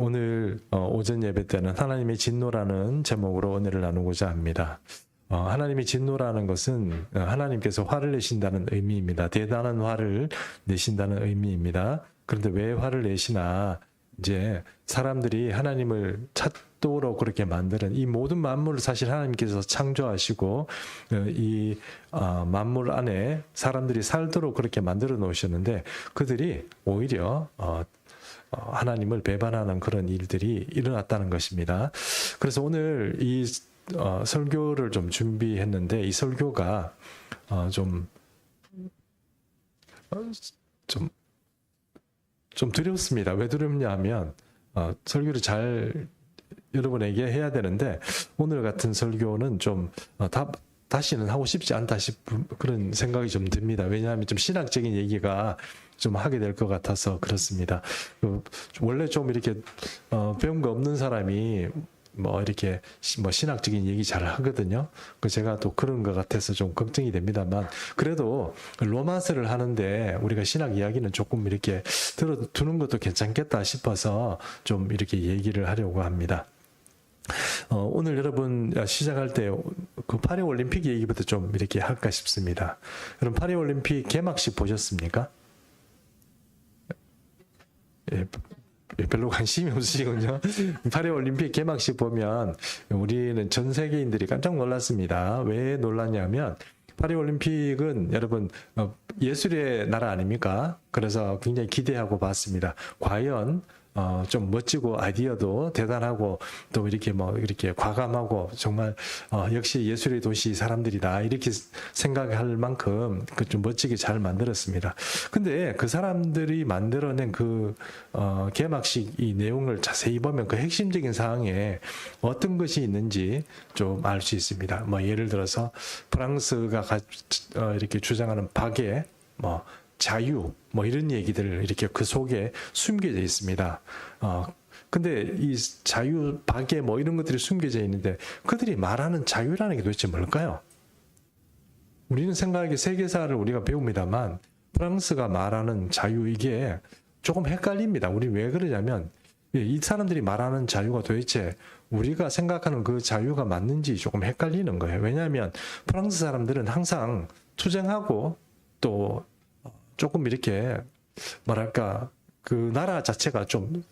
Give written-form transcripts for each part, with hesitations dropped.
오늘 오전 예배 때는 하나님의 진노라는 제목으로 은혜를 나누고자 합니다. 하나님의 진노라는 것은 하나님께서 화를 내신다는 의미입니다. 대단한 화를 내신다는 의미입니다. 그런데 왜 화를 내시나? 이제 사람들이 하나님을 찾도록 그렇게 만드는 이 모든 만물을 사실 하나님께서 창조하시고 이 만물 안에 사람들이 살도록 그렇게 만들어 놓으셨는데 그들이 오히려 하나님을 배반하는 그런 일들이 일어났다는 것입니다. 그래서 오늘 이 설교를 좀 준비했는데 이 설교가 좀 두렵습니다. 왜 두렵냐 하면 설교를 잘 여러분에게 해야 되는데 오늘 같은 설교는 좀 다시는 하고 싶지 않다 싶은 그런 생각이 좀 듭니다. 왜냐하면 좀 신학적인 얘기가 좀 하게 될 것 같아서 그렇습니다. 원래 좀 이렇게 배운 거 없는 사람이 이렇게 신학적인 얘기 잘 하거든요. 제가 또 그런 것 같아서 좀 걱정이 됩니다만 그래도 로마서를 하는데 우리가 신학 이야기는 조금 이렇게 들어두는 것도 괜찮겠다 싶어서 좀 이렇게 얘기를 하려고 합니다. 오늘 여러분 시작할 때 그 파리 올림픽 얘기부터 좀 이렇게 할까 싶습니다. 여러분 파리 올림픽 개막식 보셨습니까? 예, 별로 관심이 없으시군요. 파리 올림픽 개막식 보면 우리는 전 세계인들이 깜짝 놀랐습니다. 왜 놀랐냐면 파리 올림픽은 여러분 예술의 나라 아닙니까? 그래서 굉장히 기대하고 봤습니다. 과연 좀 멋지고 아이디어도 대단하고 또 이렇게 이렇게 과감하고 정말 역시 예술의 도시 사람들이다 이렇게 생각할 만큼 좀 멋지게 잘 만들었습니다. 근데 그 사람들이 만들어낸 그 개막식 이 내용을 자세히 보면 그 핵심적인 사항에 어떤 것이 있는지 좀 알 수 있습니다. 예를 들어서 프랑스가 이렇게 주장하는 박애 자유 이런 얘기들 이렇게 그 속에 숨겨져 있습니다. 근데 이 자유, 박애 이런 것들이 숨겨져 있는데 그들이 말하는 자유라는 게 도대체 뭘까요? 우리는 생각하기에 세계사를 우리가 배웁니다만 프랑스가 말하는 자유 이게 조금 헷갈립니다. 우리 왜 그러냐면 이 사람들이 말하는 자유가 도대체 우리가 생각하는 그 자유가 맞는지 조금 헷갈리는 거예요. 왜냐하면 프랑스 사람들은 항상 투쟁하고 또 조금 이렇게 그 나라 자체가 좀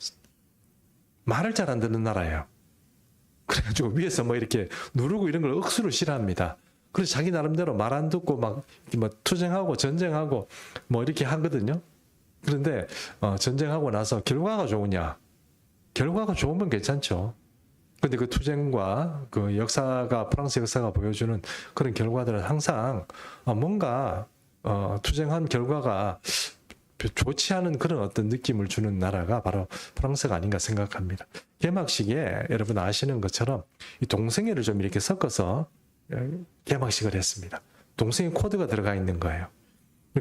말을 잘 안 듣는 나라예요. 그래가지고 위에서 이렇게 누르고 이런 걸 억수로 싫어합니다. 그래서 자기 나름대로 말 안 듣고 투쟁하고 전쟁하고 이렇게 하거든요. 그런데 전쟁하고 나서 결과가 좋으냐? 결과가 좋으면 괜찮죠. 근데 그 투쟁과 그 프랑스 역사가 보여주는 그런 결과들은 항상 뭔가 투쟁한 결과가 좋지 않은 그런 어떤 느낌을 주는 나라가 바로 프랑스가 아닌가 생각합니다. 개막식에 여러분 아시는 것처럼 이 동성애를 좀 이렇게 섞어서 개막식을 했습니다. 동성애 코드가 들어가 있는 거예요.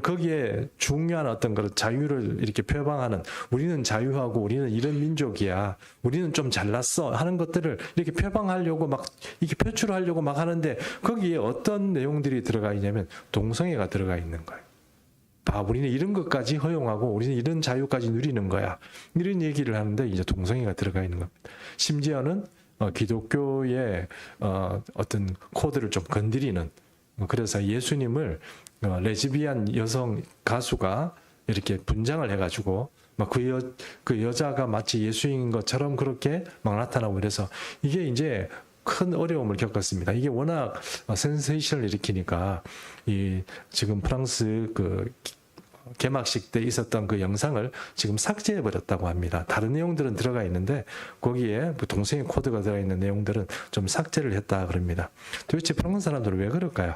거기에 중요한 어떤 그런 자유를 이렇게 표방하는 우리는 자유하고 우리는 이런 민족이야. 우리는 좀 잘났어 하는 것들을 이렇게 표방하려고 이렇게 표출하려고 하는데 거기에 어떤 내용들이 들어가 있냐면 동성애가 들어가 있는 거예요. 우리는 이런 것까지 허용하고 우리는 이런 자유까지 누리는 거야. 이런 얘기를 하는데 이제 동성애가 들어가 있는 겁니다. 심지어는 기독교의 어떤 코드를 좀 건드리는 그래서 예수님을 레즈비안 여성 가수가 이렇게 분장을 해가지고 그 여자가 마치 예수인 것처럼 그렇게 나타나고 그래서 이게 이제 큰 어려움을 겪었습니다. 이게 워낙 센세이션을 일으키니까 지금 프랑스 그 개막식 때 있었던 그 영상을 지금 삭제해 버렸다고 합니다. 다른 내용들은 들어가 있는데 거기에 동성애 코드가 들어가 있는 내용들은 좀 삭제를 했다 그럽니다. 도대체 프랑스 사람들은 왜 그럴까요?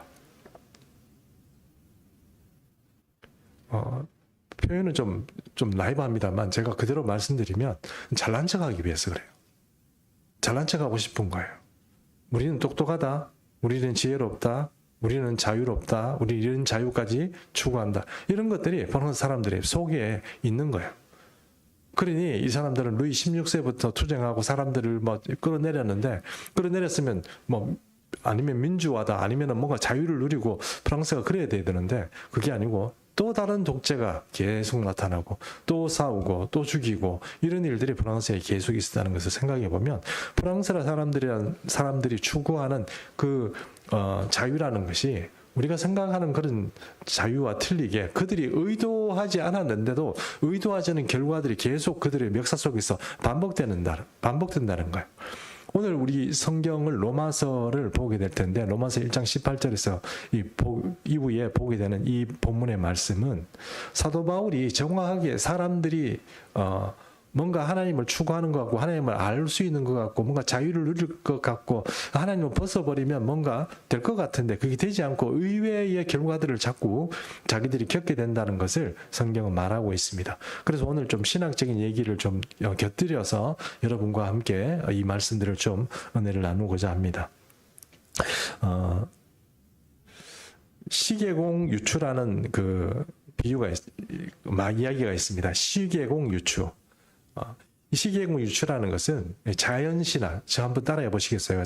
표현은 좀 라이브합니다만 제가 그대로 말씀드리면 잘난 척하기 위해서 그래요. 잘난 척하고 싶은 거예요. 우리는 똑똑하다. 우리는 지혜롭다. 우리는 자유롭다. 우리 이런 자유까지 추구한다. 이런 것들이 프랑스 사람들의 속에 있는 거예요. 그러니 이 사람들은 루이 16세부터 투쟁하고 사람들을 끌어내렸으면 아니면 민주화다 아니면 뭔가 자유를 누리고 프랑스가 그래야 되는데 그게 아니고 또 다른 독재가 계속 나타나고 또 싸우고 또 죽이고 이런 일들이 프랑스에 계속 있었다는 것을 생각해 보면 프랑스라 사람들이 추구하는 그 자유라는 것이 우리가 생각하는 그런 자유와 틀리게 그들이 의도하지 않았는데도 의도하지 않은 결과들이 계속 그들의 역사 속에서 반복된다는 거예요. 오늘 우리 성경을 로마서를 보게 될 텐데 로마서 1장 18절에서 이후에 보게 되는 이 본문의 말씀은 사도 바울이 정확하게 사람들이 뭔가 하나님을 추구하는 것 같고 하나님을 알 수 있는 것 같고 뭔가 자유를 누릴 것 같고 하나님을 벗어버리면 뭔가 될 것 같은데 그게 되지 않고 의외의 결과들을 자꾸 자기들이 겪게 된다는 것을 성경은 말하고 있습니다. 그래서 오늘 좀 신학적인 얘기를 좀 곁들여서 여러분과 함께 이 말씀들을 좀 은혜를 나누고자 합니다. 시계공 유추라는 그 이야기가 있습니다. 시계공 유추. 이 시계공 유추라는 것은 자연신학, 저 한번 따라해 보시겠어요?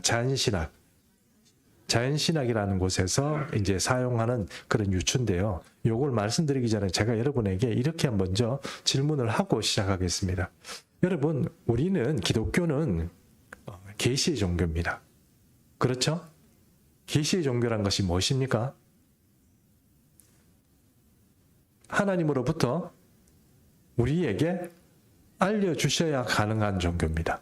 자연신학이라는 곳에서 이제 사용하는 그런 유추인데요. 요걸 말씀드리기 전에 제가 여러분에게 이렇게 먼저 질문을 하고 시작하겠습니다. 여러분, 우리는 기독교는 계시의 종교입니다. 그렇죠? 계시의 종교란 것이 무엇입니까? 하나님으로부터 우리에게 알려주셔야 가능한 종교입니다.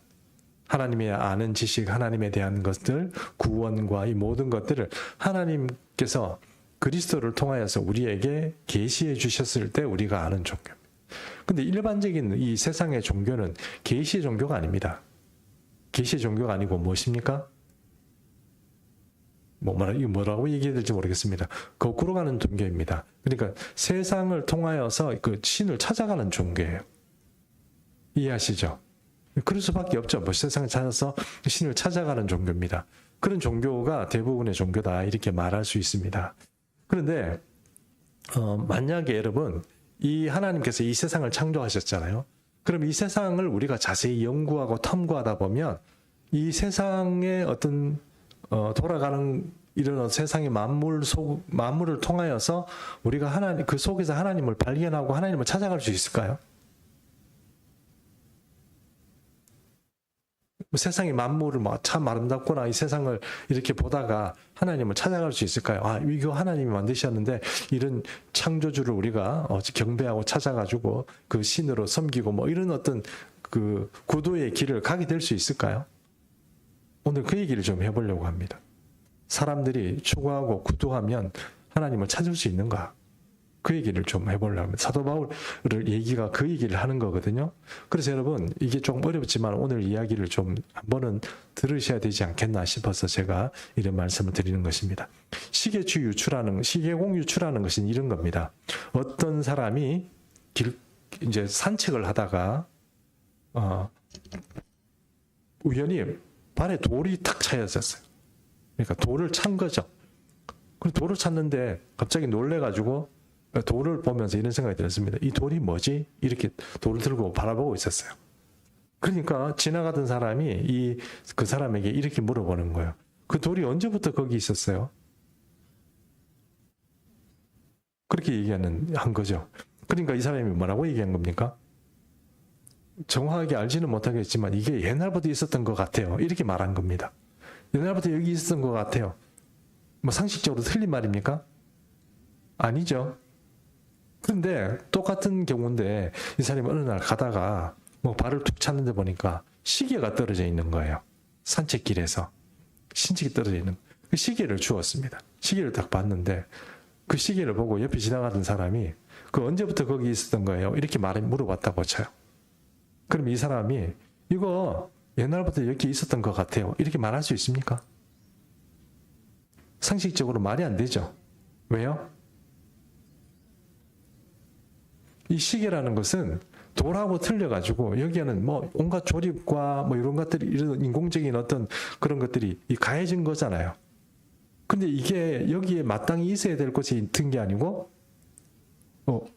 하나님의 아는 지식, 하나님에 대한 것들, 구원과 이 모든 것들을 하나님께서 그리스도를 통하여서 우리에게 계시해 주셨을 때 우리가 아는 종교입니다. 근데 일반적인 이 세상의 종교는 계시의 종교가 아닙니다. 계시의 종교가 아니고 무엇입니까? 뭐라고 얘기해야 될지 모르겠습니다. 거꾸로 가는 종교입니다. 그러니까 세상을 통하여서 그 신을 찾아가는 종교예요. 이해하시죠? 그럴 수밖에 없죠. 뭐 세상을 찾아서 신을 찾아가는 종교입니다. 그런 종교가 대부분의 종교다 이렇게 말할 수 있습니다. 그런데 만약에 여러분 이 하나님께서 이 세상을 창조하셨잖아요. 그럼 이 세상을 우리가 자세히 연구하고 탐구하다 보면 이 세상의 어떤 돌아가는 이런 세상의 만물을 통하여서 우리가 하나님 그 속에서 하나님을 발견하고 하나님을 찾아갈 수 있을까요? 세상의 만물을 참 아름답구나 이 세상을 이렇게 보다가 하나님을 찾아갈 수 있을까요? 아, 이거 하나님이 만드셨는데 이런 창조주를 우리가 경배하고 찾아가지고 그 신으로 섬기고 뭐 이런 어떤 그 구도의 길을 가게 될 수 있을까요? 오늘 그 얘기를 좀 해보려고 합니다. 사람들이 추구하고 구도하면 하나님을 찾을 수 있는가? 그 얘기를 좀 해보려고 합니다. 사도 바울을 얘기가 그 얘기를 하는 거거든요. 그래서 여러분 이게 좀 어렵지만 오늘 이야기를 좀 한번은 들으셔야 되지 않겠나 싶어서 제가 이런 말씀을 드리는 것입니다. 시계공 유추라는 것은 이런 겁니다. 어떤 사람이 이제 산책을 하다가 우연히 발에 돌이 탁 차였었어요. 그러니까 돌을 찬 거죠. 그리고 돌을 찼는데 갑자기 놀래가지고 돌을 보면서 이런 생각이 들었습니다. 이 돌이 뭐지? 이렇게 돌을 들고 바라보고 있었어요. 그러니까 지나가던 사람이 그 사람에게 이렇게 물어보는 거예요. 그 돌이 언제부터 거기 있었어요? 그렇게 한 거죠. 그러니까 이 사람이 뭐라고 얘기한 겁니까? 정확하게 알지는 못하겠지만 이게 옛날부터 있었던 것 같아요. 이렇게 말한 겁니다. 옛날부터 여기 있었던 것 같아요. 뭐 상식적으로 틀린 말입니까? 아니죠. 그런데 똑같은 경우인데 이 사람이 어느 날 가다가 뭐 발을 툭 찼는데 보니까 시계가 떨어져 있는 거예요. 산책길에서 신책이 떨어져 있는 그 시계를 주었습니다. 시계를 딱 봤는데 그 시계를 보고 옆에 지나가던 사람이 그 언제부터 거기 있었던 거예요? 이렇게 물어봤다고 쳐요. 그럼 이 사람이 이거 옛날부터 여기 있었던 것 같아요. 이렇게 말할 수 있습니까? 상식적으로 말이 안 되죠. 왜요? 이 시계라는 것은 돌하고 틀려가지고 여기에는 뭐 온갖 조립과 뭐 이런 것들이 이런 인공적인 어떤 그런 것들이 가해진 거잖아요. 근데 이게 여기에 마땅히 있어야 될 곳에 있는 게 아니고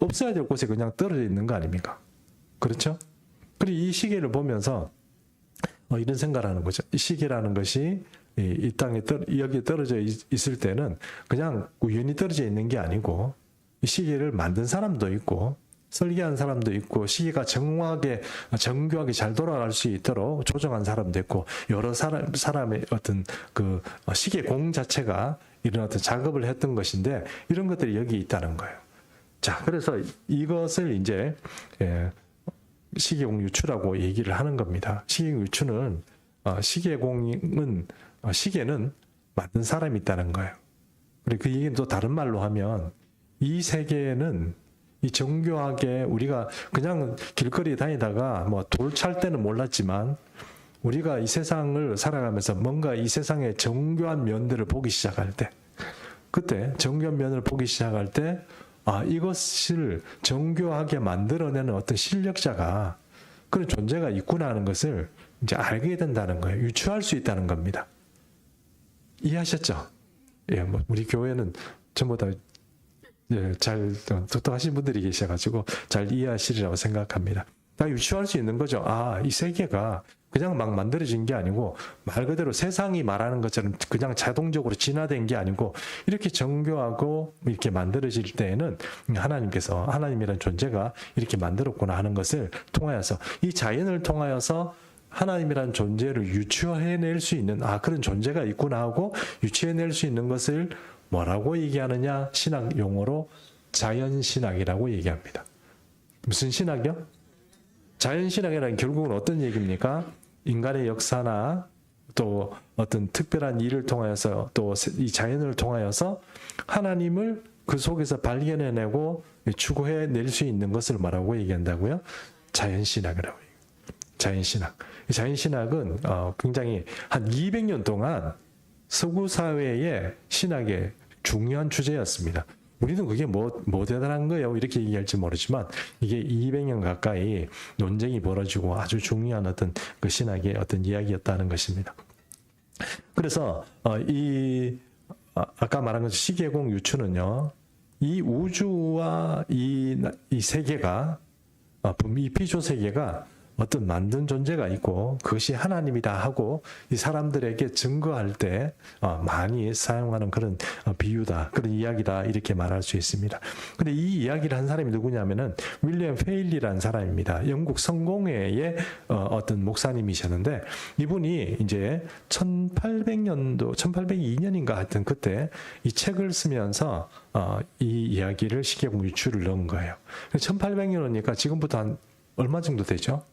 없어야 될 곳에 그냥 떨어져 있는 거 아닙니까? 그렇죠? 그리고 이 시계를 보면서 이런 생각을 하는 거죠. 이 시계라는 것이 이 땅에 여기에 떨어져 있을 때는 그냥 우연히 떨어져 있는 게 아니고 이 시계를 만든 사람도 있고 설계한 사람도 있고 시계가 정교하게 잘 돌아갈 수 있도록 조정한 사람도 있고 여러 사람의 어떤 그 시계공 자체가 이런 어떤 작업을 했던 것인데 이런 것들이 여기 있다는 거예요. 자, 그래서 이것을 이제 시계공 유추라고 얘기를 하는 겁니다. 시계공 유추는 시계는 만든 사람이 있다는 거예요. 그리고 그 얘기는 또 다른 말로 하면 이 세계는 이 정교하게 우리가 그냥 길거리에 다니다가 뭐 돌 찰 때는 몰랐지만 우리가 이 세상을 살아가면서 뭔가 이 세상의 정교한 면들을 보기 시작할 때 그때 정교한 면을 보기 시작할 때 이것을 정교하게 만들어내는 어떤 실력자가 그런 존재가 있구나 하는 것을 이제 알게 된다는 거예요. 유추할 수 있다는 겁니다. 이해하셨죠? 예, 뭐 우리 교회는 전부 다 잘 똑똑하신 분들이 계셔가지고 잘 이해하시리라고 생각합니다. 다 유추할 수 있는 거죠. 이 세계가 그냥 막 만들어진 게 아니고 말 그대로 세상이 말하는 것처럼 그냥 자동적으로 진화된 게 아니고 이렇게 정교하고 이렇게 만들어질 때에는 하나님이라는 존재가 이렇게 만들었구나 하는 것을 통하여서 이 자연을 통하여서 하나님이라는 존재를 유추해낼 수 있는 그런 존재가 있구나 하고 유추해낼 수 있는 것을 뭐라고 얘기하느냐? 신학 용어로 자연신학이라고 얘기합니다. 무슨 신학이요? 자연신학이라는 결국은 어떤 얘기입니까? 인간의 역사나 또 어떤 특별한 일을 통하여서 또 이 자연을 통하여서 하나님을 그 속에서 발견해내고 추구해낼 수 있는 것을 뭐라고 얘기한다고요? 자연신학이라고 얘기해요. 자연신학. 자연신학은 굉장히 한 200년 동안 서구 사회의 신학의 중요한 주제였습니다. 우리는 그게 뭐 대단한 거예요 이렇게 얘기할지 모르지만 이게 200년 가까이 논쟁이 벌어지고 아주 중요한 어떤 그 신학의 어떤 이야기였다는 것입니다. 그래서 아까 말한 것처럼 시계공 유추는요, 이 우주와 이 세계가 이 피조 세계가 어떤 만든 존재가 있고 그것이 하나님이다 하고 이 사람들에게 증거할 때 많이 사용하는 그런 비유다, 그런 이야기다 이렇게 말할 수 있습니다. 근데 이 이야기를 한 사람이 누구냐면은 윌리엄 페일리라는 사람입니다. 영국 성공회의 어떤 목사님이셨는데 이분이 이제 1802년인가 하여튼 그때 이 책을 쓰면서 이 이야기를 시계공 유추를 넣은 거예요. 1800년이니까 지금부터 한 얼마 정도 되죠?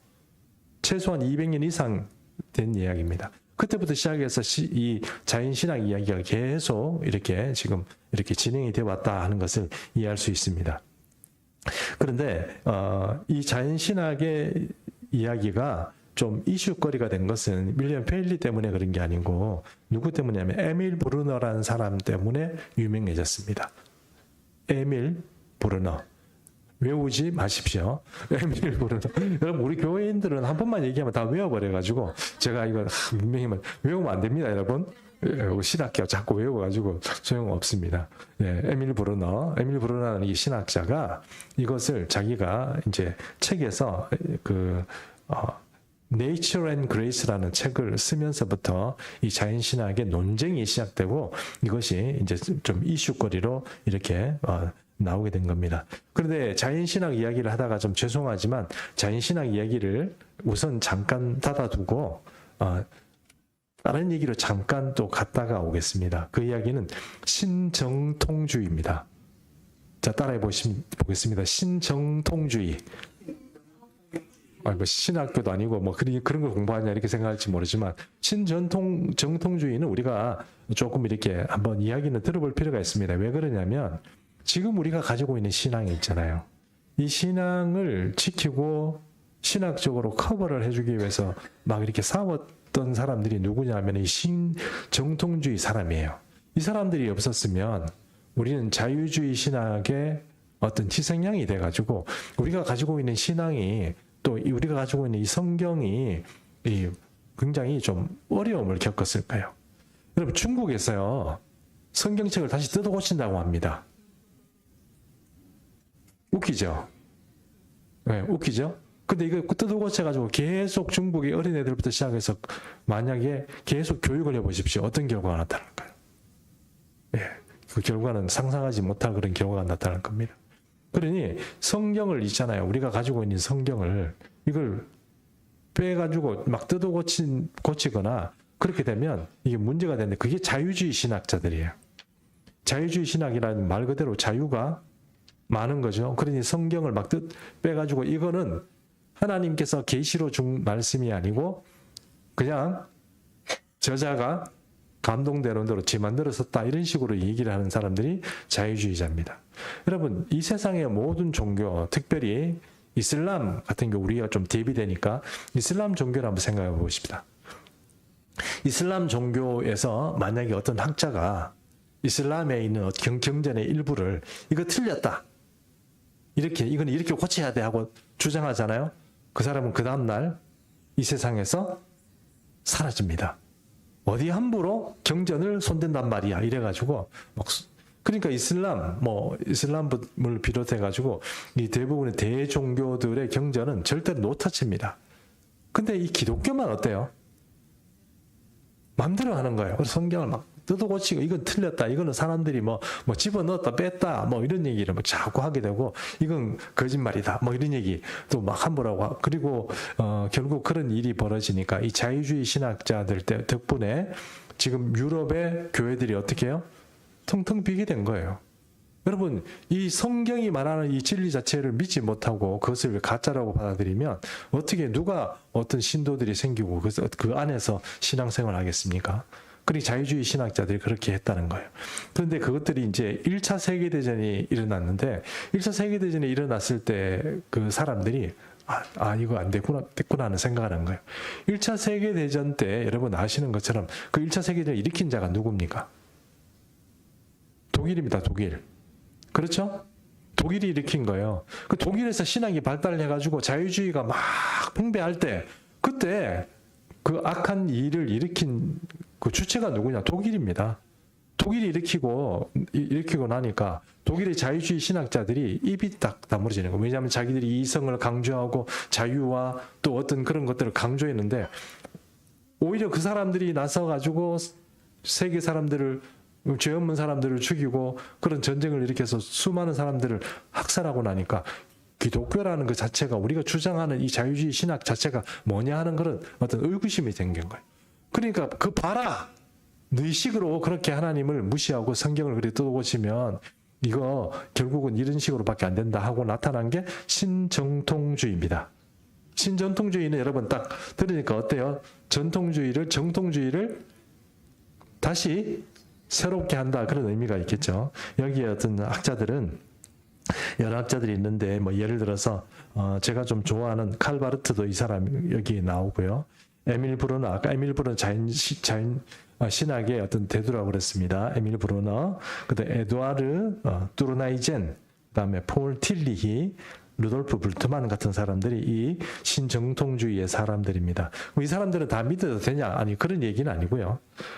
최소한 200년 이상 된 이야기입니다. 그때부터 시작해서 이 자연신학 이야기가 계속 이렇게 지금 이렇게 진행이 되어 왔다 하는 것을 이해할 수 있습니다. 그런데 이 자연신학의 이야기가 좀 이슈거리가 된 것은 윌리엄 페일리 때문에 그런 게 아니고 누구 때문이냐면 에밀 브루너라는 사람 때문에 유명해졌습니다. 에밀 브루너. 외우지 마십시오. 에밀 브루너. 여러분 우리 교회인들은 한 번만 얘기하면 다 외워버려가지고 제가 이거 분명히 외우면 안 됩니다, 여러분. 신학교 자꾸 외워가지고 소용없습니다. 에밀 브루너라는 이 신학자가 이것을 자기가 이제 책에서 Nature and Grace라는 책을 쓰면서부터 이 자연신학의 논쟁이 시작되고 이것이 이제 좀 이슈거리로 이렇게 나오게 된 겁니다. 그런데 자연신학 이야기를 하다가 좀 죄송하지만 자연신학 이야기를 우선 잠깐 닫아두고 다른 얘기로 잠깐 또 갔다가 오겠습니다. 그 이야기는 신정통주의입니다. 자, 따라해 보겠습니다. 신정통주의. 뭐 신학교도 아니고 뭐 그런 걸 공부하냐 이렇게 생각할지 모르지만 신정통주의는 우리가 조금 이렇게 한번 이야기는 들어볼 필요가 있습니다. 왜 그러냐면 지금 우리가 가지고 있는 신앙이 있잖아요. 이 신앙을 지키고 신학적으로 커버를 해주기 위해서 막 이렇게 싸웠던 사람들이 누구냐면 이 신정통주의 사람이에요. 이 사람들이 없었으면 우리는 자유주의 신학의 어떤 희생양이 돼가지고 우리가 가지고 있는 신앙이 또 우리가 가지고 있는 이 성경이 굉장히 좀 어려움을 겪었을 거예요. 여러분 중국에서요 성경책을 다시 뜯어 고친다고 합니다. 웃기죠? 네, 웃기죠? 근데 이거 뜯어 고쳐가지고 계속 중국의 어린애들부터 시작해서 만약에 계속 교육을 해보십시오. 어떤 결과가 나타날까요? 예, 그 결과는 상상하지 못할 그런 결과가 나타날 겁니다. 그러니 성경을 있잖아요. 우리가 가지고 있는 성경을 이걸 빼가지고 막 뜯어 고치거나 그렇게 되면 이게 문제가 되는데 그게 자유주의 신학자들이에요. 자유주의 신학이라는 말 그대로 자유가 많은 거죠. 그러니 성경을 막 빼가지고 이거는 하나님께서 계시로 준 말씀이 아니고 그냥 저자가 감동되는 대로 지 만들어 썼다 이런 식으로 얘기를 하는 사람들이 자유주의자입니다. 여러분 이 세상의 모든 종교 특별히 이슬람 같은 경우 우리가 좀 대비되니까 이슬람 종교를 한번 생각해 보십시다. 이슬람 종교에서 만약에 어떤 학자가 이슬람에 있는 경전의 일부를 이거 틀렸다. 이건 이렇게 고쳐야 돼 하고 주장하잖아요. 그 사람은 그 다음날 이 세상에서 사라집니다. 어디 함부로 경전을 손댄단 말이야. 이래가지고 막 그러니까 이슬람을 비롯해가지고 이 대부분의 대종교들의 경전은 절대로 노타치입니다. 근데 이 기독교만 어때요? 마음대로 하는 거예요. 성경을 막 뜯어고치고 이건 틀렸다. 이거는 사람들이 뭐 집어넣었다 뺐다 뭐 이런 얘기를 막 자꾸 하게 되고 이건 거짓말이다. 뭐 이런 얘기 또 막 함부로 하고 그리고 결국 그런 일이 벌어지니까 이 자유주의 신학자들 덕분에 지금 유럽의 교회들이 어떻게 해요? 텅텅 비게 된 거예요. 여러분 이 성경이 말하는 이 진리 자체를 믿지 못하고 그것을 가짜라고 받아들이면 어떻게 누가 어떤 신도들이 생기고 그 안에서 신앙생활을 하겠습니까? 그러니 자유주의 신학자들이 그렇게 했다는 거예요. 그런데 그것들이 이제 1차 세계대전이 일어났는데 1차 세계대전이 일어났을 때 그 사람들이 이거 안 됐구나 하는 생각을 한 거예요. 1차 세계대전 때 여러분 아시는 것처럼 그 1차 세계대전을 일으킨 자가 누굽니까? 독일입니다. 독일. 그렇죠? 독일이 일으킨 거예요. 그 독일에서 신학이 발달해가지고 자유주의가 막 팽배할 때 그때 그 악한 일을 일으킨 그 주체가 누구냐? 독일입니다. 독일이 일으키고 나니까 독일의 자유주의 신학자들이 입이 딱 다물어지는 거예요. 왜냐하면 자기들이 이성을 강조하고 자유와 또 어떤 그런 것들을 강조했는데 오히려 그 사람들이 나서가지고 세계 사람들을 죄 없는 사람들을 죽이고 그런 전쟁을 일으켜서 수많은 사람들을 학살하고 나니까 기독교라는 그 자체가 우리가 주장하는 이 자유주의 신학 자체가 뭐냐 하는 그런 어떤 의구심이 생긴 거예요. 그러니까 그 봐라! 너희 식으로 그렇게 하나님을 무시하고 성경을 그렇게 뜯어고치면 이거 결국은 이런 식으로밖에 안 된다 하고 나타난 게 신정통주의입니다. 신전통주의는 여러분 딱 들으니까 어때요? 정통주의를 다시 새롭게 한다 그런 의미가 있겠죠. 여기에 어떤 학자들은 여러 학자들이 있는데 뭐 예를 들어서 제가 좀 좋아하는 칼바르트도 이 사람 여기 나오고요. 에밀 브루너 아까 에밀 브루너 신학의 어떤 대두라고 그랬습니다. 에밀 브루너, 그다음에 에두아르 뚜르나이젠, 그다음에 폴 틸리히, 루돌프 불트만 같은 사람들이 이 신정통주의의 사람들입니다. 이 사람들은 다 믿어도 되냐? 아니 그런 얘기는 아니고요.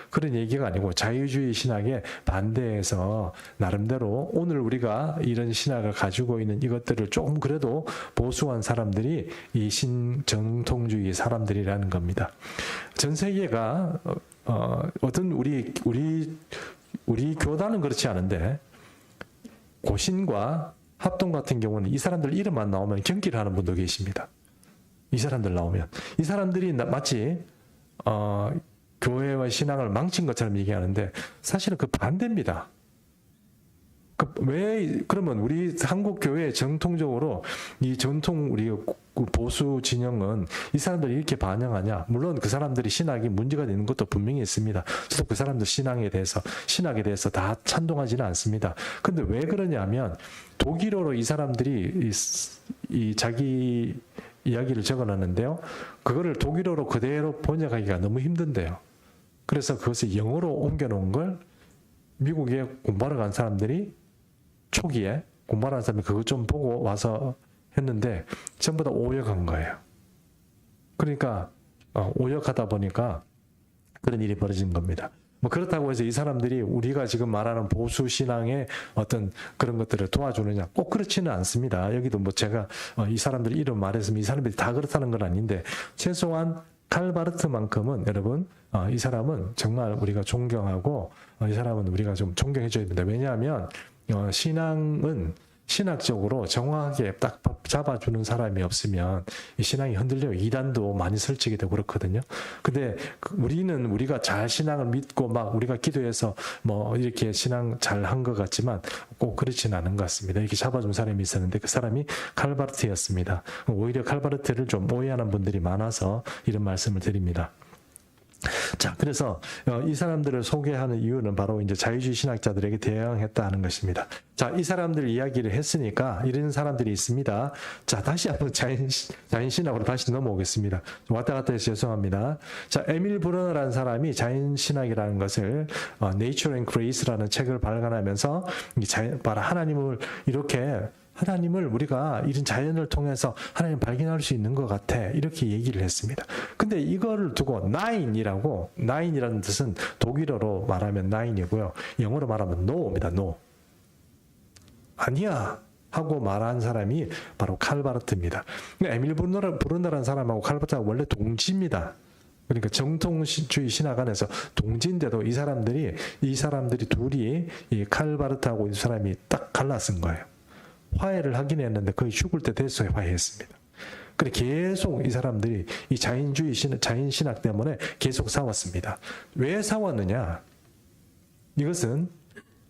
그런 얘기가 아니고 자유주의 신학에 반대해서 나름대로 오늘 우리가 이런 신학을 가지고 있는 이것들을 조금 그래도 보수한 사람들이 이 신정통주의 사람들이라는 겁니다. 전 세계가 어떤 우리 교단은 그렇지 않은데 고신과 합동 같은 경우는 이 사람들 이름만 나오면 경기를 하는 분도 계십니다. 이 사람들 나오면 이 사람들이 마치 교회와 신앙을 망친 것처럼 얘기하는데 사실은 그 반대입니다. 왜 그러면 우리 한국 교회 정통적으로 이 전통 우리 보수 진영은 이 사람들이 이렇게 반영하냐? 물론 그 사람들이 신학이 문제가 있는 것도 분명히 있습니다. 저도 그 사람들 신학에 대해서 다 찬동하지는 않습니다. 근데 왜 그러냐면 독일어로 이 사람들이 이 자기 이야기를 적어놨는데요. 그거를 독일어로 그대로 번역하기가 너무 힘든데요. 그래서 그것을 영어로 옮겨놓은 걸 미국에 공부하러 간 사람들이 초기에 공부하는 사람이 그거 좀 보고 와서 했는데 전부 다 오역한 거예요. 그러니까 오역하다 보니까 그런 일이 벌어진 겁니다. 뭐 그렇다고 해서 이 사람들이 우리가 지금 말하는 보수 신앙의 어떤 그런 것들을 도와주느냐 꼭 그렇지는 않습니다. 여기도 뭐 제가 이 사람들 이름 말했으면 이 사람들이 다 그렇다는 건 아닌데 최소한 칼바르트만큼은 여러분 이 사람은 정말 우리가 존경하고 이 사람은 우리가 좀 존경해줘야 됩니다. 왜냐하면 신앙은 신학적으로 정확하게 딱 잡아주는 사람이 없으면 이 신앙이 흔들려요. 이단도 많이 설치게 되고 그렇거든요. 근데 우리는 우리가 잘 신앙을 믿고 막 우리가 기도해서 뭐 이렇게 신앙 잘 한 것 같지만 꼭 그렇지는 않은 것 같습니다. 이렇게 잡아준 사람이 있었는데 그 사람이 칼바르트였습니다. 오히려 칼바르트를 좀 오해하는 분들이 많아서 이런 말씀을 드립니다. 자, 그래서 이 사람들을 소개하는 이유는 바로 이제 자유주의 신학자들에게 대항했다 하는 것입니다. 자, 이 사람들 이야기를 했으니까 이런 사람들이 있습니다. 자, 다시 한번 자연신학으로 다시 넘어오겠습니다. 왔다 갔다 해서 죄송합니다. 자, 에밀 브루너라는 사람이 자연신학이라는 것을 Nature and Grace라는 책을 발간하면서 바로 하나님을 이렇게 하나님을 우리가 이런 자연을 통해서 하나님 발견할 수 있는 것 같아. 이렇게 얘기를 했습니다. 근데 이거를 두고 nine이라는 뜻은 독일어로 말하면 nine이고요. 영어로 말하면 no입니다. no. 아니야. 하고 말한 사람이 바로 칼바르트입니다. 에밀 브루너라는 사람하고 칼바르트가 원래 동지입니다. 그러니까 정통주의 신학 안에서 동지인데도 이 사람들이 둘이 이 칼바르트하고 이 사람이 딱 갈라쓴 거예요. 화해를 하긴 했는데 거의 죽을 때 됐어야 화해했습니다. 그래 계속 이 사람들이 이 자연신학 때문에 계속 싸웠습니다. 왜 싸웠느냐? 이것은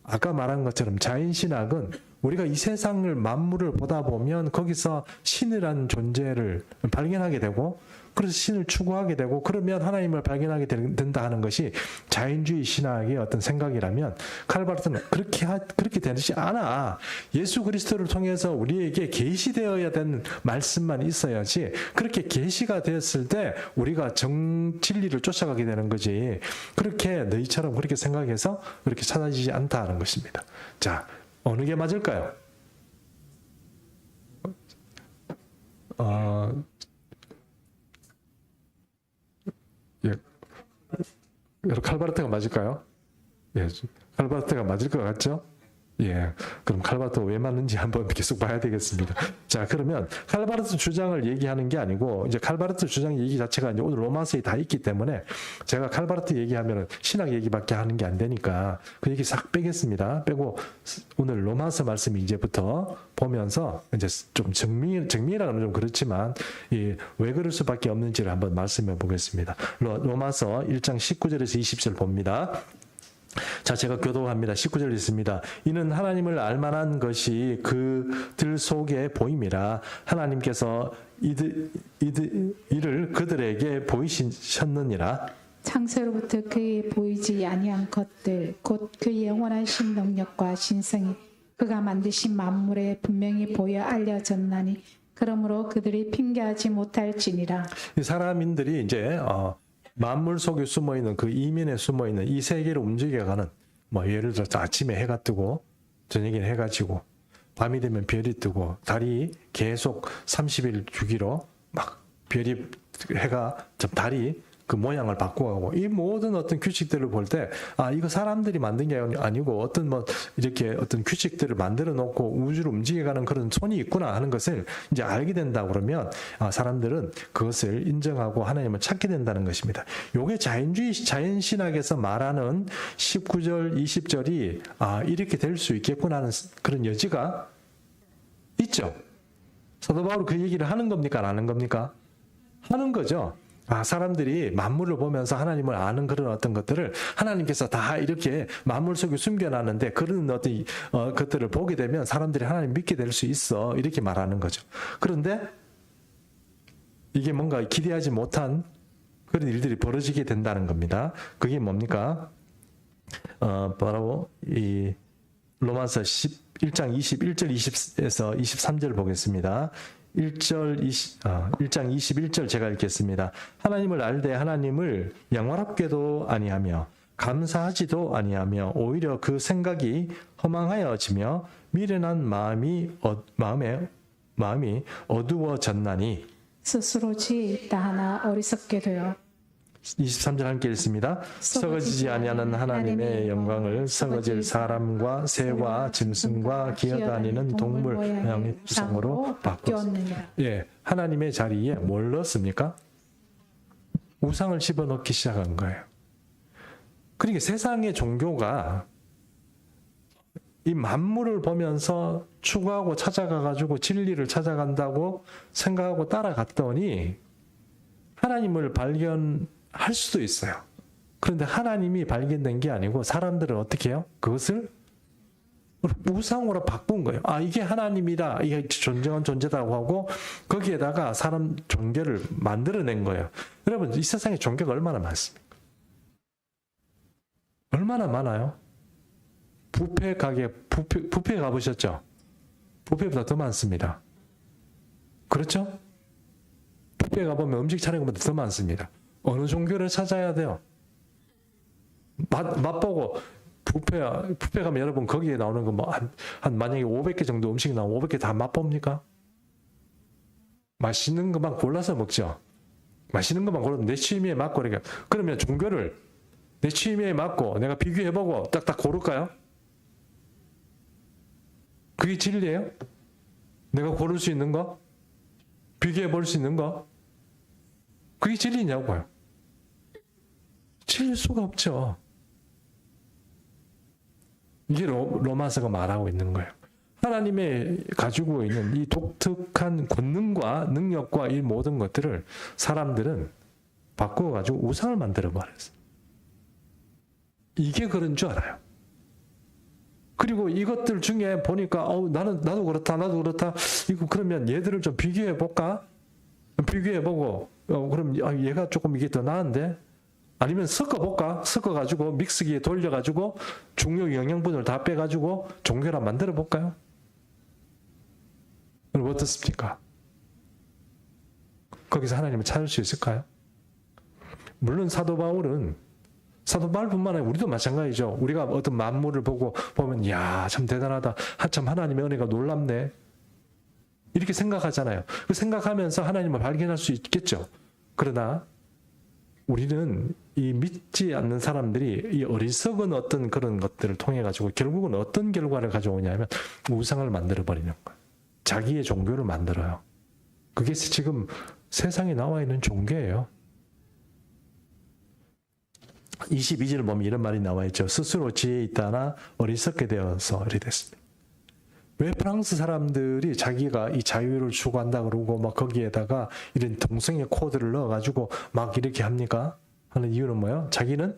아까 말한 것처럼 자연신학은 우리가 이 세상을 만물을 보다 보면 거기서 신이라는 존재를 발견하게 되고 그래서 신을 추구하게 되고 그러면 하나님을 발견하게 된다 하는 것이 자연주의 신학의 어떤 생각이라면 칼바르트는 그렇게 되지 않아. 예수 그리스도를 통해서 우리에게 계시되어야 되는 말씀만 있어야지 그렇게 계시가 되었을 때 우리가 진리를 쫓아가게 되는 거지. 그렇게 너희처럼 그렇게 생각해서 그렇게 찾아지지 않다 하는 것입니다. 자, 어느 게 맞을까요? 칼바르트가 맞을까요? 예, 칼바르트가 맞을 것 같죠? 예, 그럼 칼바르트 왜 맞는지 한번 계속 봐야 되겠습니다. 자, 그러면 칼바르트 주장을 얘기하는 게 아니고 이제 칼바르트 주장 얘기 자체가 이제 오늘 로마서에 다 있기 때문에 제가 칼바르트 얘기하면은 신학 얘기밖에 하는 게 안 되니까 그 얘기 싹 빼겠습니다. 빼고 오늘 로마서 말씀 이제부터 보면서 이제 좀 정리라고는 좀 그렇지만 왜 그럴 수밖에 없는지를 한번 말씀해 보겠습니다. 로마서 1장 19절에서 20절 봅니다. 자, 제가 교독합니다. 19절 있습니다. 이는 하나님을 알만한 것이 그들 속에 보임이라 하나님께서 이를 그들에게 보이셨느니라. 창세로부터 그에 보이지 아니한 것들 곧 그의 영원한 신능력과 신성이 그가 만드신 만물에 분명히 보여 알려졌나니 그러므로 그들이 핑계하지 못할지니라. 이 사람인들이 이제 만물 속에 숨어있는 그 이면에 숨어있는 이 세계를 움직여가는 뭐 예를 들어서 아침에 해가 뜨고 저녁에 해가 지고 밤이 되면 별이 뜨고 달이 계속 30일 주기로 막 해가 달이 그 모양을 바꿔가고 이 모든 어떤 규칙들을 볼 때 이거 사람들이 만든 게 아니고 어떤 뭐 이렇게 어떤 규칙들을 만들어 놓고 우주를 움직여가는 그런 손이 있구나 하는 것을 이제 알게 된다 그러면 사람들은 그것을 인정하고 하나님을 찾게 된다는 것입니다. 요게 자연신학에서 말하는 19절 20절이 이렇게 될 수 있겠구나 하는 그런 여지가 있죠. 사도 바울은 그 얘기를 하는 겁니까 안 하는 겁니까? 하는 거죠. 사람들이 만물을 보면서 하나님을 아는 그런 어떤 것들을 하나님께서 다 이렇게 만물 속에 숨겨놨는데 그런 어떤 것들을 보게 되면 사람들이 하나님 믿게 될 수 있어. 이렇게 말하는 거죠. 그런데 이게 뭔가 기대하지 못한 그런 일들이 벌어지게 된다는 겁니다. 그게 뭡니까? 바로 이 로마서 1장 21절 20에서 23절 보겠습니다. 1장 21절 제가 읽겠습니다. 하나님을 알되 하나님을 영화롭게도 아니하며 감사하지도 아니하며 오히려 그 생각이 허망하여지며 미련한 마음이 어두워졌나니 스스로 지혜 있다 하나 어리석게 되어 23절 함께 읽습니다. 썩어지지 아니하는 하나님의 영광을 썩어질 사람과 새와 짐승과 기어다니는 동물 모양의 우상으로 바꿨습니다. 예, 하나님의 자리에 뭘 넣었습니까? 우상을 집어넣기 시작한 거예요. 그러니까 세상의 종교가 이 만물을 보면서 추구하고 찾아가가지고 진리를 찾아간다고 생각하고 따라갔더니 하나님을 발견할 수도 있어요. 그런데 하나님이 발견된 게 아니고 사람들은 어떻게 해요? 그것을 우상으로 바꾼 거예요. 아, 이게 하나님이다. 이게 존재한 존재다고 하고 거기에다가 사람 종교를 만들어낸 거예요. 여러분, 이 세상에 종교가 얼마나 많습니까? 얼마나 많아요? 뷔페 가게, 뷔페 가보셨죠? 뷔페보다 더 많습니다. 그렇죠? 뷔페 가보면 음식 차리는 것보다 더 많습니다. 어느 종교를 찾아야 돼요? 맛보고 뷔페 가면 여러분 거기에 나오는 거 뭐 한 만약에 500개 정도 음식이 나오면 500개 다 맛봅니까? 맛있는 것만 골라서 먹죠. 맛있는 것만 고르면 내 취미에 맞고 그러면 종교를 내 취미에 맞고 내가 비교해보고 딱딱 고를까요? 그게 진리예요? 내가 고를 수 있는 거? 비교해볼 수 있는 거? 그게 진리냐고요? 진리일 수가 없죠. 이게 로마서가 말하고 있는 거예요. 하나님의 가지고 있는 이 독특한 권능과 능력과 이 모든 것들을 사람들은 바꾸어가지고 우상을 만들어버렸어요. 이게 그런 줄 알아요. 그리고 이것들 중에 보니까 나도 그렇다. 이거 그러면 얘들을 좀 비교해 볼까? 비교해 보고 그럼 얘가 조금 이게 더 나은데? 아니면 섞어볼까? 섞어가지고 믹스기에 돌려가지고 중요 영양분을 다 빼가지고 종교를 만들어 볼까요? 여러분 어떻습니까? 거기서 하나님을 찾을 수 있을까요? 물론 사도 바울뿐만 아니라 우리도 마찬가지죠. 우리가 어떤 만물을 보면 이야 참 대단하다. 참 하나님의 은혜가 놀랍네. 이렇게 생각하잖아요. 그 생각하면서 하나님을 발견할 수 있겠죠. 그러나 우리는 이 믿지 않는 사람들이 이 어리석은 어떤 그런 것들을 통해 가지고 결국은 어떤 결과를 가져오냐면 우상을 만들어 버리는 거예요. 자기의 종교를 만들어요. 그게 지금 세상에 나와 있는 종교예요. 22절 보면 이런 말이 나와 있죠. 스스로 지혜 있다나 어리석게 되어서 이렇게 됐습니다. 왜 프랑스 사람들이 자기가 이 자유를 추구한다 그러고 막 거기에다가 이런 동성애 코드를 넣어가지고 막 이렇게 합니까? 하는 이유는 뭐예요? 자기는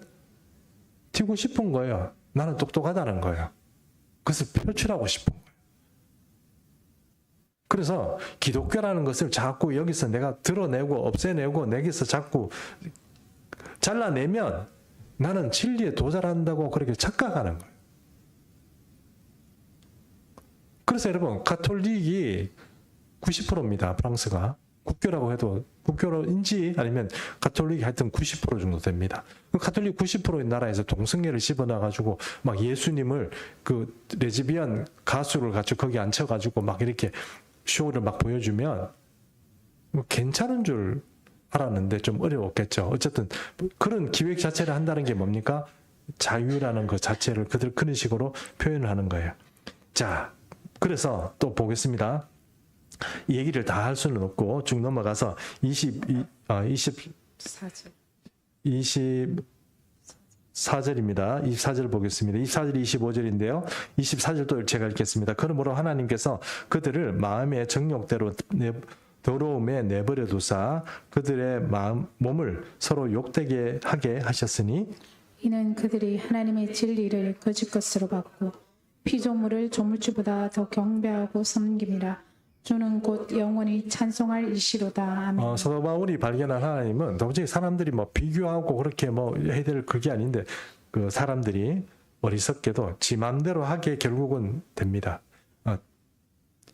튀고 싶은 거예요. 나는 똑똑하다는 거예요. 그것을 표출하고 싶은 거예요. 그래서 기독교라는 것을 자꾸 여기서 내가 드러내고 없애내고 내게서 자꾸 잘라내면 나는 진리에 도달한다고 그렇게 착각하는 거예요. 그래서 여러분 가톨릭이 90%입니다. 프랑스가. 국교라고 해도 국교인지 아니면 가톨릭이 하여튼 90% 정도 됩니다. 가톨릭 90%의 나라에서 동성애를 집어넣어가지고 막 예수님을 그 레즈비언 가수를 가지고 거기 앉혀가지고 막 이렇게 쇼를 막 보여주면 뭐 괜찮은 줄 알았는데 좀 어려웠겠죠. 어쨌든 그런 기획 자체를 한다는 게 뭡니까? 자유라는 것 자체를 그런 식으로 표현을 하는 거예요. 자, 그래서 또 보겠습니다. 이 얘기를 다 할 수는 없고 쭉 넘어가서 24절입니다. 24절 보겠습니다. 24절이 25절인데요. 24절도 제가 읽겠습니다. 그러므로 하나님께서 그들을 마음의 정욕대로 더러움에 내버려 두사 그들의 몸을 서로 욕되게 하게 하셨으니 이는 그들이 하나님의 진리를 거짓 것으로 받고 피조물을 조물주보다 더 경배하고 섬김이라. 주는 곧 영원히 찬송할 이시로다. 아멘. 사도 바울이 발견한 하나님은 도저히 사람들이 뭐 비교하고 그렇게 뭐 해야 될 그게 아닌데 그 사람들이 어리석게도 지 맘대로 하게 결국은 됩니다.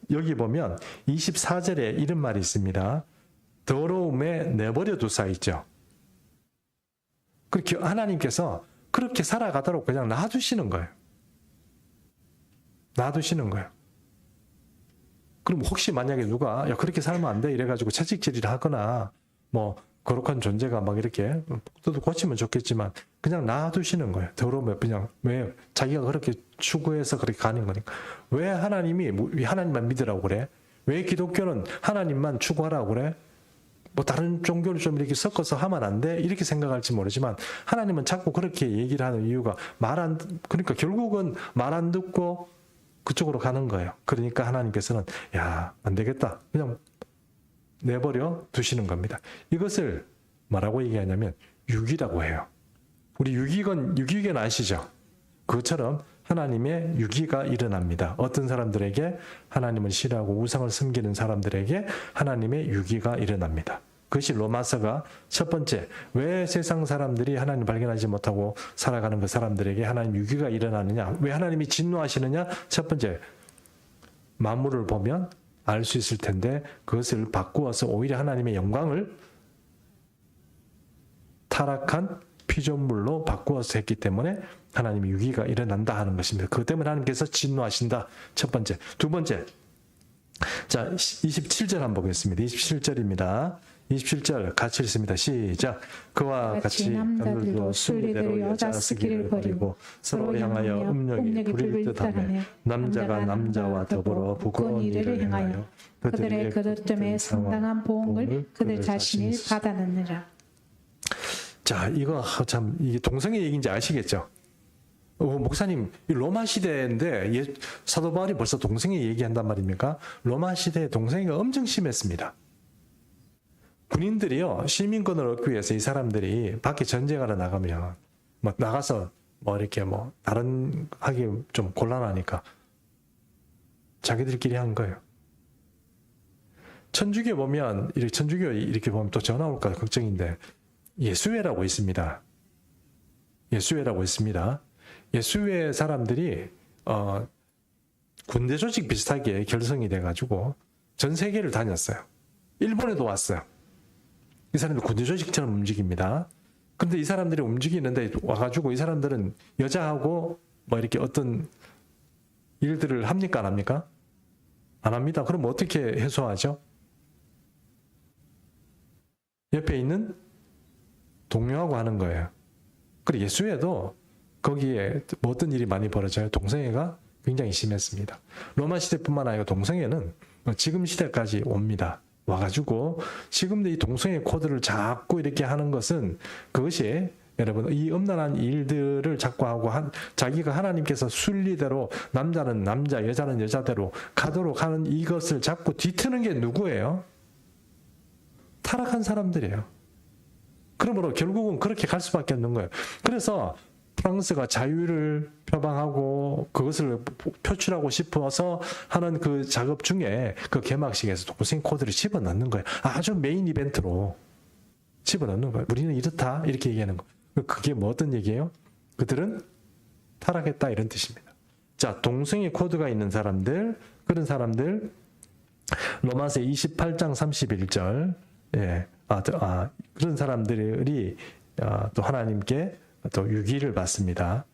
여기 보면 24절에 이런 말이 있습니다. 더러움에 내버려 두사 있죠. 그렇게 하나님께서 그렇게 살아가도록 그냥 놔두시는 거예요. 놔두시는 거예요. 그럼 혹시 만약에 누가 야 그렇게 살면 안 돼 이래가지고 채찍질을 하거나 뭐 거룩한 존재가 막 이렇게 또 고치면 좋겠지만 그냥 놔두시는 거예요. 더러우면 그냥 왜 자기가 그렇게 추구해서 그렇게 가는 거니까. 왜 하나님이 하나님만 믿으라고 그래? 왜 기독교는 하나님만 추구하라고 그래? 뭐 다른 종교를 좀 이렇게 섞어서 하면 안 돼? 이렇게 생각할지 모르지만 하나님은 자꾸 그렇게 얘기를 하는 이유가 그러니까 결국은 말 안 듣고 그쪽으로 가는 거예요. 그러니까 하나님께서는 야, 안 되겠다. 그냥 내버려 두시는 겁니다. 이것을 뭐라고 얘기하냐면 유기라고 해요. 우리 유기견 아시죠? 그것처럼 하나님의 유기가 일어납니다. 어떤 사람들에게 하나님을 싫어하고 우상을 섬기는 사람들에게 하나님의 유기가 일어납니다. 그것이 로마서가 첫 번째, 왜 세상 사람들이 하나님 발견하지 못하고 살아가는 그 사람들에게 하나님 유기가 일어나느냐, 왜 하나님이 진노하시느냐. 첫 번째, 만물을 보면 알 수 있을 텐데 그것을 바꾸어서 오히려 하나님의 영광을 타락한 피조물로 바꾸어서 했기 때문에 하나님의 유기가 일어난다 하는 것입니다. 그것 때문에 하나님께서 진노하신다. 첫 번째. 두 번째. 자, 27절 한번 보겠습니다. 27절입니다. 27절 같이 읽습니다. 시작. 그와 같이 남자들도 순리대로 여자 쓰기를 버리고 서로 향하여 음욕이 부릴 듯하며 남자가 남자와 더불어 부끄러운 일을 행하여 그들의 그릇됨에 상당한 보응을 그들 자신이 받아느니라. 자, 이거 참 이게 동성애 얘기인지 아시겠죠? 목사님, 로마 시대인데 사도 바울이 벌써 동성애 얘기한단 말입니까? 로마 시대에 동성애가 엄청 심했습니다. 군인들이요, 시민권을 얻기 위해서 이 사람들이 밖에 전쟁하러 나가면 뭐 나가서 뭐 이렇게 뭐 다른 하기 좀 곤란하니까 자기들끼리 한 거예요. 천주교 보면 천주교 이렇게 보면 또 전화 올까 걱정인데 예수회라고 있습니다. 예수회라고 있습니다. 예수회 사람들이 군대 조직 비슷하게 결성이 돼가지고 전 세계를 다녔어요. 일본에도 왔어요. 이 사람들 군대 조직처럼 움직입니다. 그런데 이 사람들이 움직이는데 와가지고 이 사람들은 여자하고 뭐 이렇게 어떤 일들을 합니까? 안 합니까? 안 합니다. 그럼 어떻게 해소하죠? 옆에 있는 동료하고 하는 거예요. 그리고 예수에도 거기에 뭐 어떤 일이 많이 벌어져요? 동성애가 굉장히 심했습니다. 로마 시대뿐만 아니라 동성애는 지금 시대까지 옵니다. 와가지고 지금도 이 동성애 코드를 자꾸 이렇게 하는 것은 그것이 여러분 이 엄란한 일들을 자꾸 하고 자기가 하나님께서 순리대로 남자는 남자, 여자는 여자대로 가도록 하는 이것을 자꾸 뒤트는 게 누구예요? 타락한 사람들이에요. 그러므로 결국은 그렇게 갈 수밖에 없는 거예요. 그래서 프랑스가 자유를 표방하고 그것을 표출하고 싶어서 하는 그 작업 중에 그 개막식에서 동성 코드를 집어넣는 거예요. 아주 메인 이벤트로 집어넣는 거예요. 우리는 이렇다 이렇게 얘기하는 거예요. 그게 뭐 어떤 얘기예요? 그들은 타락했다 이런 뜻입니다. 자, 동성애 코드가 있는 사람들, 그런 사람들 로마서 28장 31절 그런 사람들이 또 하나님께 또 유기를 받습니다.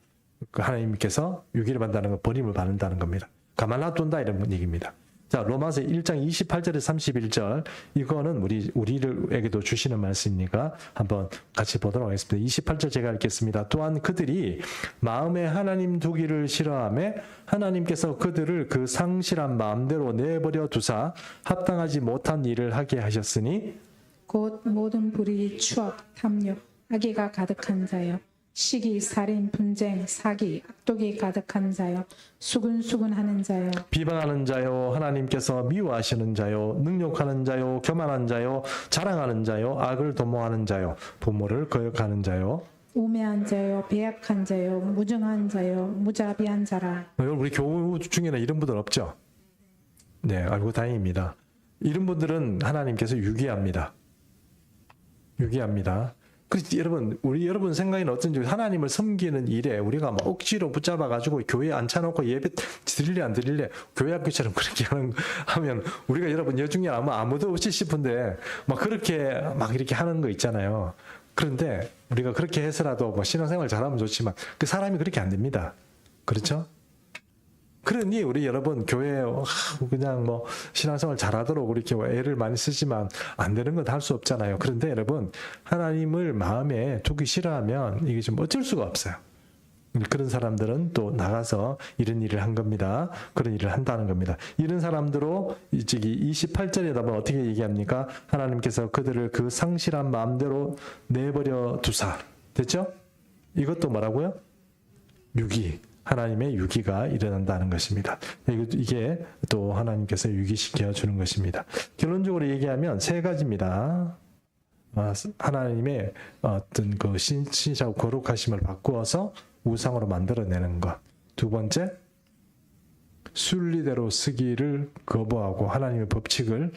하나님께서 유기를 받는다는 건 버림을 받는다는 겁니다. 가만 놔둔다 이런 얘기입니다. 자, 로마서 1장 28절에서 31절 이거는 우리에게도 주시는 말씀이니까 한번 같이 보도록 하겠습니다. 28절 제가 읽겠습니다. 또한 그들이 마음에 하나님 두기를 싫어하며 하나님께서 그들을 그 상실한 마음대로 내버려 두사 합당하지 못한 일을 하게 하셨으니 곧 모든 불의, 추억, 탐욕, 악의가 가득한 자요, 시기, 살인, 분쟁, 사기, 악독이 가득한 자요, 수근수근하는 자요, 비방하는 자요, 하나님께서 미워하시는 자요, 능욕하는 자요, 교만한 자요, 자랑하는 자요, 악을 도모하는 자요, 부모를 거역하는 자요, 우매한 자요, 배약한 자요, 무정한 자요, 무자비한 자라. 여러분 우리 교우 중에는 이런 분들 없죠? 네, 알고 다행입니다. 이런 분들은 하나님께서 유기합니다. 유기합니다. 그래서 여러분 생각에는 어떤지 하나님을 섬기는 일에 우리가 막 억지로 붙잡아가지고 교회에 앉혀놓고 예배 드릴래 안 드릴래 교회 학교처럼 그렇게 하면 우리가 여러분 여중에 아무도 없지 싶은데 막 그렇게 막 이렇게 하는 거 있잖아요. 그런데 우리가 그렇게 해서라도 뭐 신앙생활 잘하면 좋지만 그 사람이 그렇게 안 됩니다. 그렇죠? 그러니 우리 여러분 교회에 그냥 뭐 신앙생활 잘하도록 이렇게 애를 많이 쓰지만 안 되는 건 할 수 없잖아요. 그런데 여러분 하나님을 마음에 두기 싫어하면 이게 좀 어쩔 수가 없어요. 그런 사람들은 또 나가서 이런 일을 한 겁니다. 그런 일을 한다는 겁니다. 이런 사람들로 저기 28절에 보면 어떻게 얘기합니까? 하나님께서 그들을 그 상실한 마음대로 내버려 두사. 됐죠? 이것도 뭐라고요? 유기. 하나님의 유기가 일어난다는 것입니다. 이게 또 하나님께서 유기시켜 주는 것입니다. 결론적으로 얘기하면 세 가지입니다. 하나님의 어떤 그 신실하고 거룩하심을 바꾸어서 우상으로 만들어내는 것. 두 번째, 순리대로 쓰기를 거부하고 하나님의 법칙을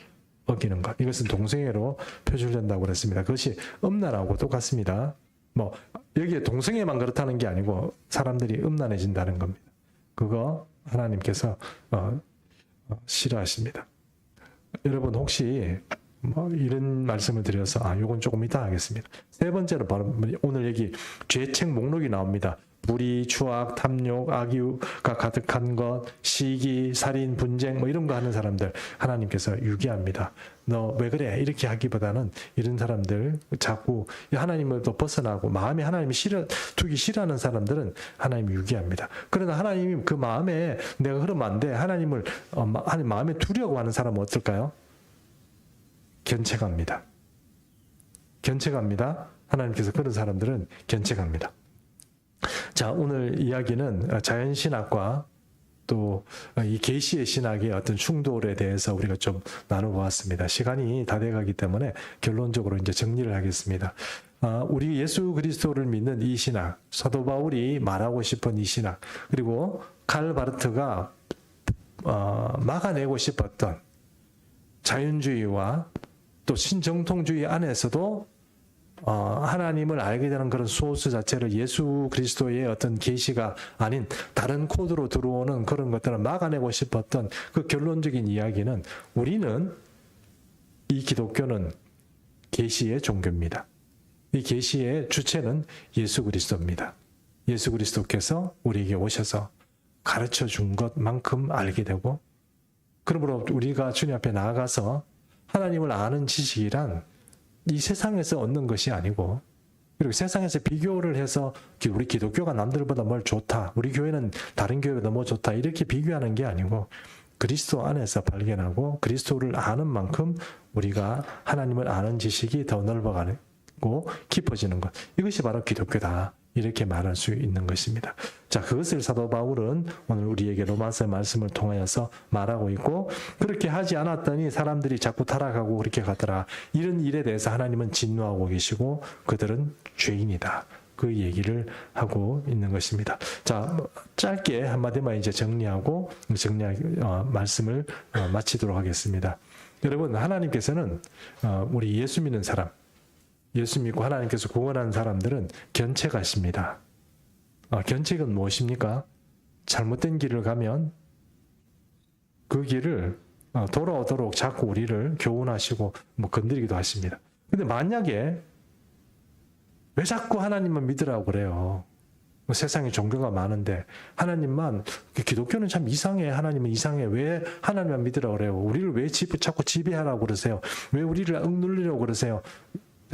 어기는 것. 이것은 동성애로 표출된다고 그랬습니다. 그것이 음란하고 똑같습니다. 뭐 여기에 동성애만 그렇다는 게 아니고 사람들이 음란해진다는 겁니다. 그거 하나님께서 싫어하십니다. 여러분 혹시 뭐 이런 말씀을 드려서 요건 조금 이따 하겠습니다. 세 번째로 바로 오늘 여기 죄책 목록이 나옵니다. 불의, 추악, 탐욕, 악의가 가득한 것, 시기, 살인, 분쟁 뭐 이런 거 하는 사람들 하나님께서 유기합니다. 너 왜 그래? 이렇게 하기보다는 이런 사람들 자꾸 하나님을 또 벗어나고 마음에 하나님이 두기 싫어하는 사람들은 하나님이 유기합니다. 그러나 하나님이 그 마음에 내가 그러면 안 돼. 하나님 마음에 두려고 하는 사람은 어떨까요? 견책합니다. 견책합니다. 하나님께서 그런 사람들은 견책합니다. 자, 오늘 이야기는 자연신학과 또 이 계시의 신학의 어떤 충돌에 대해서 우리가 좀 나눠보았습니다. 시간이 다 돼가기 때문에 결론적으로 이제 정리를 하겠습니다. 우리 예수 그리스도를 믿는 이 신학, 사도 바울이 말하고 싶은 이 신학, 그리고 칼 바르트가 막아내고 싶었던 자연주의와 또 신정통주의 안에서도 하나님을 알게 되는 그런 소스 자체를 예수 그리스도의 어떤 계시가 아닌 다른 코드로 들어오는 그런 것들을 막아내고 싶었던 그 결론적인 이야기는 우리는 이 기독교는 계시의 종교입니다. 이 계시의 주체는 예수 그리스도입니다. 예수 그리스도께서 우리에게 오셔서 가르쳐 준 것만큼 알게 되고 그러므로 우리가 주님 앞에 나아가서 하나님을 아는 지식이란 이 세상에서 얻는 것이 아니고 그리고 세상에서 비교를 해서 우리 기독교가 남들보다 뭘 좋다. 우리 교회는 다른 교회보다 뭐 좋다. 이렇게 비교하는 게 아니고 그리스도 안에서 발견하고 그리스도를 아는 만큼 우리가 하나님을 아는 지식이 더 넓어가고 깊어지는 것. 이것이 바로 기독교다. 이렇게 말할 수 있는 것입니다. 자, 그것을 사도 바울은 오늘 우리에게 로마서 말씀을 통하여서 말하고 있고 그렇게 하지 않았더니 사람들이 자꾸 타락하고 그렇게 가더라. 이런 일에 대해서 하나님은 진노하고 계시고 그들은 죄인이다. 그 얘기를 하고 있는 것입니다. 자, 짧게 한마디만 이제 정리하고 말씀을 마치도록 하겠습니다. 여러분, 하나님께서는 우리 예수 믿는 사람, 예수 믿고 하나님께서 구원한 사람들은 견책하십니다. 견책은 무엇입니까? 잘못된 길을 가면 그 길을 돌아오도록 자꾸 우리를 교훈하시고 건드리기도 하십니다. 근데 만약에 왜 자꾸 하나님만 믿으라고 그래요? 세상에 종교가 많은데 하나님만 기독교는 참 이상해. 하나님은 이상해. 왜 하나님만 믿으라고 그래요? 우리를 왜 자꾸 지배하라고 그러세요? 왜 우리를 억누르려고 그러세요?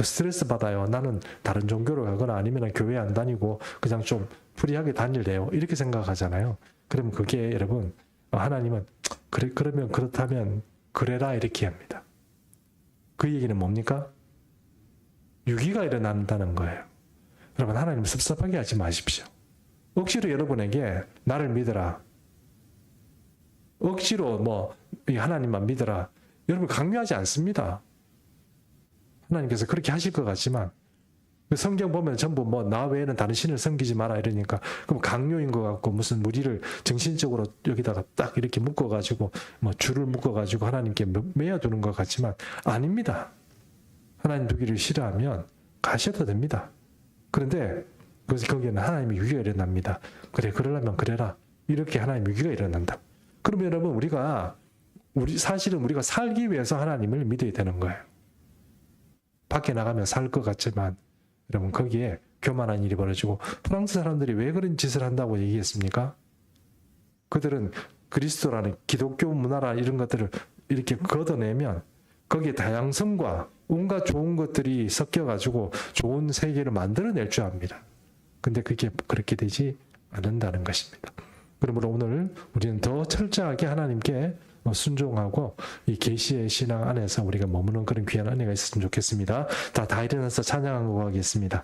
스트레스 받아요. 나는 다른 종교로 가거나 아니면 교회 안 다니고 그냥 좀 프리하게 다닐래요. 이렇게 생각하잖아요. 그러면 그게 여러분 하나님은 그러면 그렇다면 그래라 이렇게 합니다. 그 얘기는 뭡니까? 유기가 일어난다는 거예요. 여러분 하나님 섭섭하게 하지 마십시오. 억지로 여러분에게 나를 믿어라. 억지로 하나님만 믿어라. 여러분 강요하지 않습니다. 하나님께서 그렇게 하실 것 같지만 성경 보면 전부 나 외에는 다른 신을 섬기지 마라 이러니까 그럼 강요인 것 같고 무슨 우리를 정신적으로 여기다가 딱 이렇게 묶어가지고 줄을 묶어가지고 하나님께 매어두는 것 같지만 아닙니다. 하나님 두기를 싫어하면 가셔도 됩니다. 그런데 거기에는 하나님의 유기가 일어납니다. 그래 그러려면 그래라 이렇게 하나님의 유기가 일어난다. 그러면 여러분 사실은 우리가 살기 위해서 하나님을 믿어야 되는 거예요. 밖에 나가면 살 것 같지만 여러분 거기에 교만한 일이 벌어지고 프랑스 사람들이 왜 그런 짓을 한다고 얘기했습니까? 그들은 그리스도라는 기독교 문화라 이런 것들을 이렇게 걷어내면 거기에 다양성과 온갖 좋은 것들이 섞여가지고 좋은 세계를 만들어낼 줄 압니다. 근데 그게 그렇게 되지 않는다는 것입니다. 그러므로 오늘 우리는 더 철저하게 하나님께 순종하고 이 계시의 신앙 안에서 우리가 머무는 그런 귀한 은혜가 있었으면 좋겠습니다. 다 일어나서 찬양하고 가겠습니다.